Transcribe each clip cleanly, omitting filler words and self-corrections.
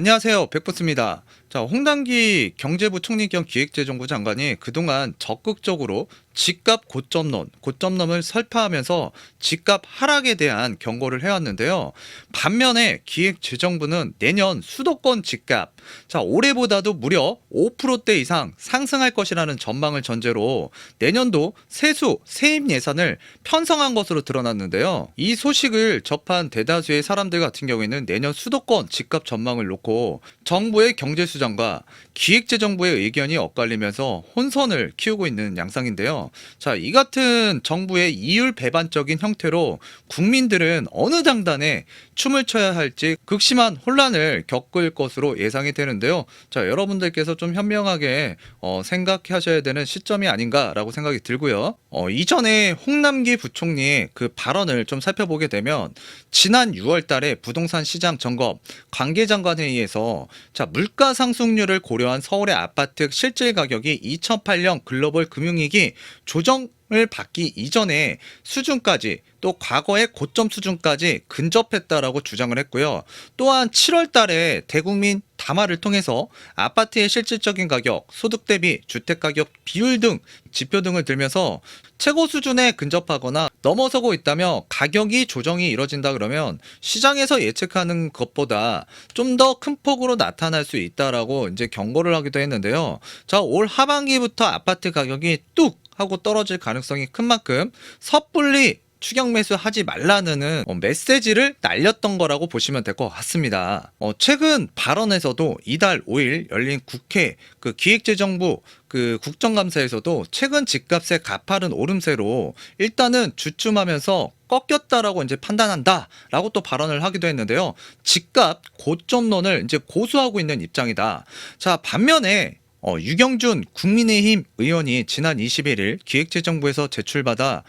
안녕하세요. 백보스입니다. 자, 홍당기 경제부총리 겸 기획재정부 장관이 그동안 적극적으로 집값 고점론을 설파하면서 집값 하락에 대한 경고를 해왔는데요. 반면에 기획재정부는 내년 수도권 집값, 자, 올해보다도 무려 5%대 이상 상승할 것이라는 전망을 전제로 내년도 세입 예산을 편성한 것으로 드러났는데요. 이 소식을 접한 대다수의 사람들 같은 경우에는 내년 수도권 집값 전망을 놓고 정부의 경제수장과 기획재정부의 의견이 엇갈리면서 혼선을 키우고 있는 양상인데요. 자, 이 같은 정부의 이율 배반적인 형태로 국민들은 어느 장단에 춤을 춰야 할지 극심한 혼란을 겪을 것으로 예상이 되는데요. 자, 여러분들께서 좀 현명하게 생각하셔야 되는 시점이 아닌가라고 생각이 들고요. 이전에 홍남기 부총리의 그 발언을 좀 살펴보게 되면 지난 6월 달에 부동산 시장 점검 관계장관회의에서 자, 물가 상승률을 고려한 서울의 아파트 실질 가격이 2008년 글로벌 금융위기 조정을 받기 이전의 수준까지 또 과거의 고점 수준까지 근접했다라고 주장을 했고요. 또한 7월 달에 대국민 담화를 통해서 아파트의 실질적인 가격, 소득 대비 주택 가격 비율 등 지표 등을 들면서 최고 수준에 근접하거나 넘어서고 있다며 가격이 조정이 이뤄진다 그러면 시장에서 예측하는 것보다 좀 더 큰 폭으로 나타날 수 있다라고 이제 경고를 하기도 했는데요. 자, 올 하반기부터 아파트 가격이 뚝 하고 떨어질 가능성이 큰 만큼 섣불리 추격 매수하지 말라는 메시지를 날렸던 거라고 보시면 될 것 같습니다. 최근 발언에서도 이달 5일 열린 국회 그 기획재정부 그 국정감사에서도 최근 집값의 가파른 오름세로 일단은 주춤하면서 꺾였다라고 이제 판단한다라고 또 발언을 하기도 했는데요. 집값 고점론을 이제 고수하고 있는 입장이다. 자, 반면에 유경준 국민의힘 의원이 지난 21일 기획재정부에서 제출받아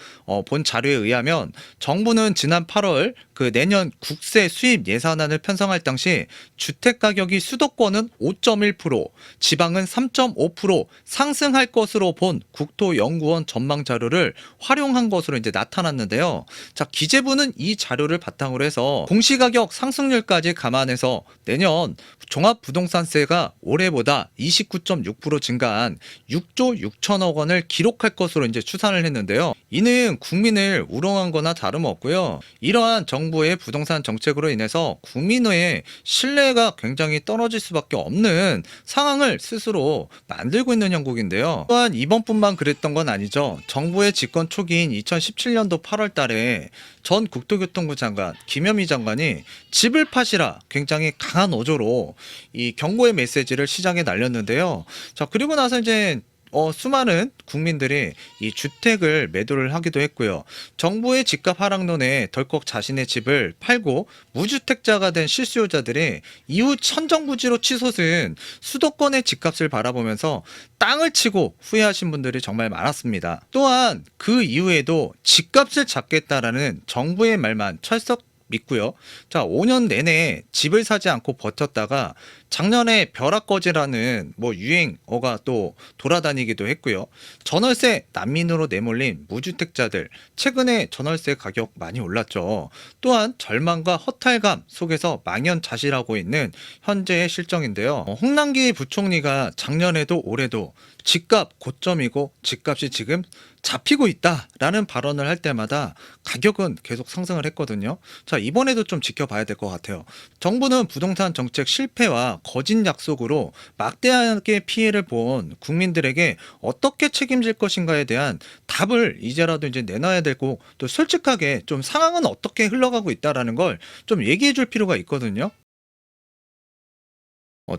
본 자료에 의하면 정부는 지난 8월 그 내년 국세 수입 예산안을 편성할 당시 주택 가격이 수도권은 5.1%, 지방은 3.5% 상승할 것으로 본 국토연구원 전망 자료를 활용한 것으로 이제 나타났는데요. 자, 기재부는 이 자료를 바탕으로 해서 공시가격 상승률까지 감안해서 내년 종합부동산세가 올해보다 29.6% 증가한 6조 6천억 원을 기록할 것으로 이제 추산을 했는데요. 이는 국민을 우롱한 거나 다름없고요. 이러한 정부의 부동산 정책으로 인해서 국민의 신뢰가 굉장히 떨어질 수밖에 없는 상황을 스스로 만들고 있는 형국인데요. 또한 이번뿐만 그랬던 건 아니죠. 정부의 집권 초기인 2017년도 8월 달에 전 국토교통부 장관 김현미 장관이 집을 파시라 굉장히 강한 어조로 이 경고의 메시지를 시장에 날렸는데요. 자, 그리고 나서 이제 수많은 국민들이 이 주택을 매도를 하기도 했고요. 정부의 집값 하락론에 덜컥 자신의 집을 팔고 무주택자가 된 실수요자들이 이후 천정부지로 치솟은 수도권의 집값을 바라보면서 땅을 치고 후회하신 분들이 정말 많았습니다. 또한 그 이후에도 집값을 잡겠다라는 정부의 말만 철석 믿고요. 자, 5년 내내 집을 사지 않고 버텼다가 작년에 벼락거지라는 유행어가 또 돌아다니기도 했고요. 전월세 난민으로 내몰린 무주택자들, 최근에 전월세 가격 많이 올랐죠. 또한 절망과 허탈감 속에서 망연자실하고 있는 현재의 실정인데요. 홍남기 부총리가 작년에도 올해도 집값 고점이고 집값이 지금 잡히고 있다라는 발언을 할 때마다 가격은 계속 상승을 했거든요. 자, 이번에도 좀 지켜봐야 될 것 같아요. 정부는 부동산 정책 실패와 거짓 약속으로 막대하게 피해를 본 국민들에게 어떻게 책임질 것인가에 대한 답을 이제라도 이제 내놔야 되고, 또 솔직하게 좀 상황은 어떻게 흘러가고 있다라는 걸 좀 얘기해 줄 필요가 있거든요.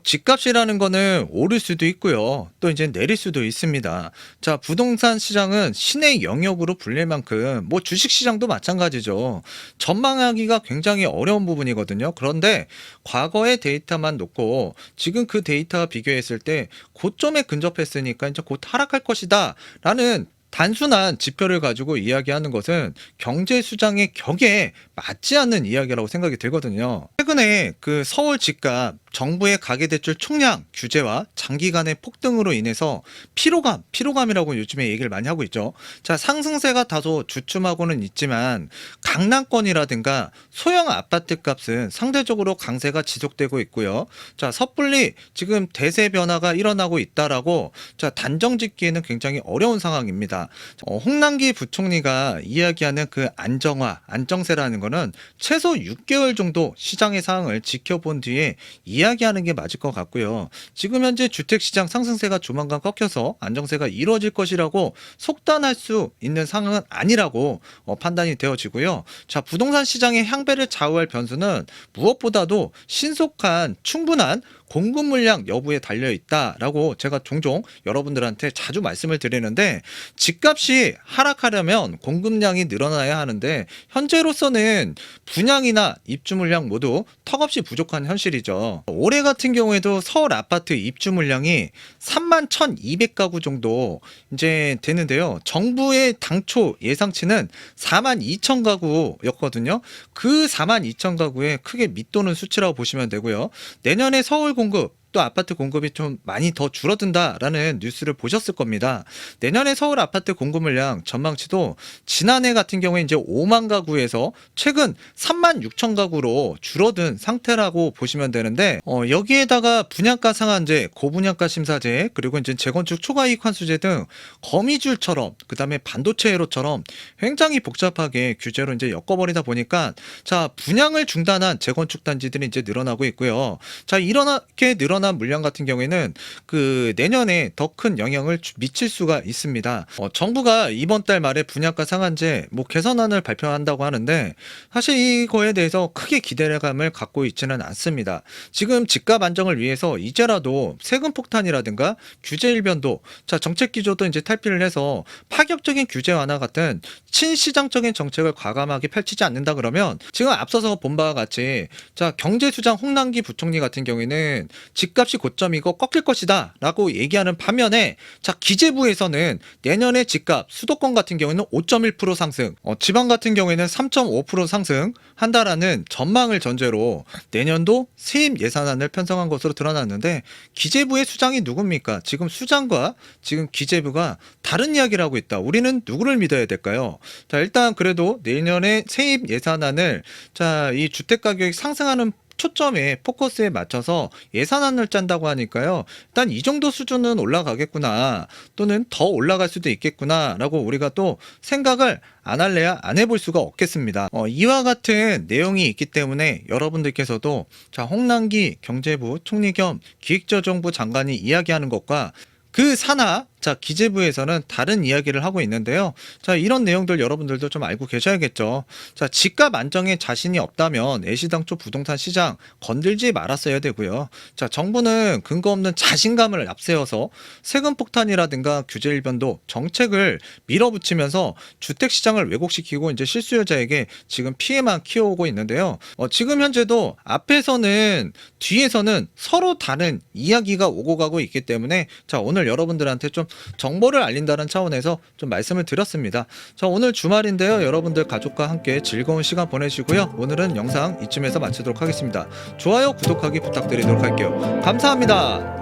집값이라는 거는 오를 수도 있고요. 또 이제 내릴 수도 있습니다. 자, 부동산 시장은 신의 영역으로 불릴 만큼 주식 시장도 마찬가지죠. 전망하기가 굉장히 어려운 부분이거든요. 그런데 과거의 데이터만 놓고 지금 그 데이터와 비교했을 때 고점에 근접했으니까 이제 곧 하락할 것이다라는 단순한 지표를 가지고 이야기하는 것은 경제 수장의 격에 맞지 않는 이야기라고 생각이 들거든요. 최근에 그 서울 집값 정부의 가계대출 총량 규제와 장기간의 폭등으로 인해서 피로감이라고 요즘에 얘기를 많이 하고 있죠. 자, 상승세가 다소 주춤하고는 있지만 강남권이라든가 소형 아파트 값은 상대적으로 강세가 지속되고 있고요. 자, 섣불리 지금 대세 변화가 일어나고 있다라고 자, 단정 짓기에는 굉장히 어려운 상황입니다. 홍남기 부총리가 이야기하는 그 안정세라는 거는 최소 6개월 정도 시장의 상황을 지켜본 뒤에 이야기하는 게 맞을 것 같고요. 지금 현재 주택시장 상승세가 조만간 꺾여서 안정세가 이루어질 것이라고 속단할 수 있는 상황은 아니라고 판단이 되어지고요. 자, 부동산 시장의 향배를 좌우할 변수는 무엇보다도 신속한 충분한 공급 물량 여부에 달려 있다라고 제가 종종 여러분들한테 자주 말씀을 드리는데, 집값이 하락하려면 공급량이 늘어나야 하는데 현재로서는 분양이나 입주 물량 모두 턱없이 부족한 현실이죠. 올해 같은 경우에도 서울 아파트 입주 물량이 31,200가구 정도 이제 되는데요. 정부의 당초 예상치는 42,000가구였거든요. 그 42,000가구에 크게 밑도는 수치라고 보시면 되고요. 내년에 서울 공급 또 아파트 공급이 좀 많이 더 줄어든다라는 뉴스를 보셨을 겁니다. 내년에 서울 아파트 공급 물량 전망치도 지난해 같은 경우에 이제 5만 가구에서 최근 3만 6천 가구로 줄어든 상태라고 보시면 되는데, 여기에다가 분양가 상한제, 고분양가 심사제, 그리고 이제 재건축 초과이익 환수제 등 거미줄처럼, 그다음에 반도체 회로처럼 굉장히 복잡하게 규제로 이제 엮어버리다 보니까 자, 분양을 중단한 재건축 단지들이 이제 늘어나고 있고요. 자, 이렇게 늘어난 물량 같은 경우에는 그 내년에 더 큰 영향을 미칠 수가 있습니다. 정부가 이번 달 말에 분양가 상한제 개선안을 발표한다고 하는데 사실 이거에 대해서 크게 기대감을 갖고 있지는 않습니다. 지금 집값 안정을 위해서 이제라도 세금 폭탄이라든가 규제 일변도, 자, 정책 기조도 이제 탈피를 해서 파격적인 규제 완화 같은 친시장적인 정책을 과감하게 펼치지 않는다 그러면 지금 앞서서 본 바와 같이 자, 경제수장 홍남기 부총리 같은 경우에는 집값이 고점이고 꺾일 것이다 라고 얘기하는 반면에, 자, 기재부에서는 내년에 집값 수도권 같은 경우에는 5.1% 상승, 지방 같은 경우에는 3.5% 상승한다라는 전망을 전제로 내년도 세입 예산안을 편성한 것으로 드러났는데, 기재부의 수장이 누굽니까? 지금 수장과 지금 기재부가 다른 이야기를 하고 있다. 우리는 누구를 믿어야 될까요? 자, 일단 그래도 내년에 세입 예산안을 자, 이 주택 가격이 상승하는 초점에 포커스에 맞춰서 예산안을 짠다고 하니까요. 일단 이 정도 수준은 올라가겠구나, 또는 더 올라갈 수도 있겠구나 라고 우리가 또 생각을 안 할래야 안 해볼 수가 없겠습니다. 이와 같은 내용이 있기 때문에 여러분들께서도 자, 홍남기 경제부 총리 겸 기획재정부 장관이 이야기하는 것과 그 산하 자, 기재부에서는 다른 이야기를 하고 있는데요. 자, 이런 내용들 여러분들도 좀 알고 계셔야겠죠. 자, 집값 안정에 자신이 없다면 애시당초 부동산 시장 건들지 말았어야 되고요. 자, 정부는 근거 없는 자신감을 앞세워서 세금 폭탄이라든가 규제 일변도 정책을 밀어붙이면서 주택 시장을 왜곡시키고 이제 실수요자에게 지금 피해만 키워오고 있는데요. 지금 현재도 앞에서는 뒤에서는 서로 다른 이야기가 오고 가고 있기 때문에 자, 오늘 여러분들한테 좀 정보를 알린다는 차원에서 좀 말씀을 드렸습니다. 자, 오늘 주말인데요. 여러분들 가족과 함께 즐거운 시간 보내시고요. 오늘은 영상 이쯤에서 마치도록 하겠습니다. 좋아요, 구독하기 부탁드리도록 할게요. 감사합니다.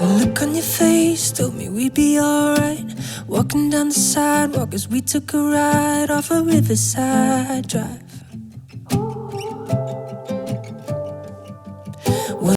A look on your face told me we'd be alright. Walking down the sidewalk as we took a ride off a riverside drive.